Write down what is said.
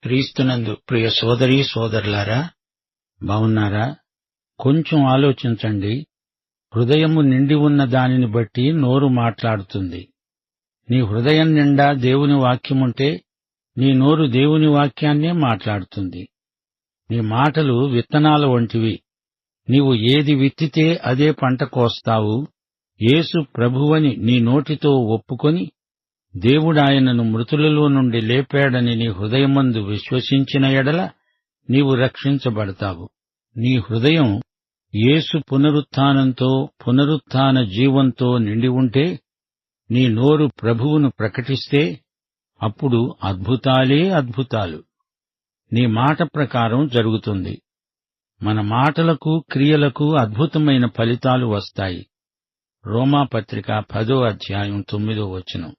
క్రీస్తునందు ప్రియ సోదరీ సోదరులారా, బావున్నారా? కొంచెం ఆలోచించండి. హృదయము నిండి ఉన్న దానిని బట్టి నోరు మాట్లాడుతుంది. నీ హృదయం నిండా దేవుని వాక్యముంటే నీ నోరు దేవుని వాక్యాన్నే మాట్లాడుతుంది. నీ మాటలు విత్తనాల వంటివి. నీవు ఏది విత్తితే అదే పంట కోస్తావు. యేసు ప్రభువని నీ నోటితో ఒప్పుకొని దేవుడాయనను మృతులలో నుండి లేపాడని నీ హృదయమందు విశ్వసించిన ఎడల నీవు రక్షించబడతావు. నీ హృదయం యేసు పునరుత్థానంతో పునరుత్థాన జీవంతో నిండి ఉంటే, నీ నోరు ప్రభువును ప్రకటిస్తే, అప్పుడు అద్భుతాలే అద్భుతాలు నీ మాట ప్రకారం జరుగుతుంది. మన మాటలకు క్రియలకు అద్భుతమైన ఫలితాలు వస్తాయి. రోమాపత్రిక 10వ అధ్యాయం 9వ వచనం.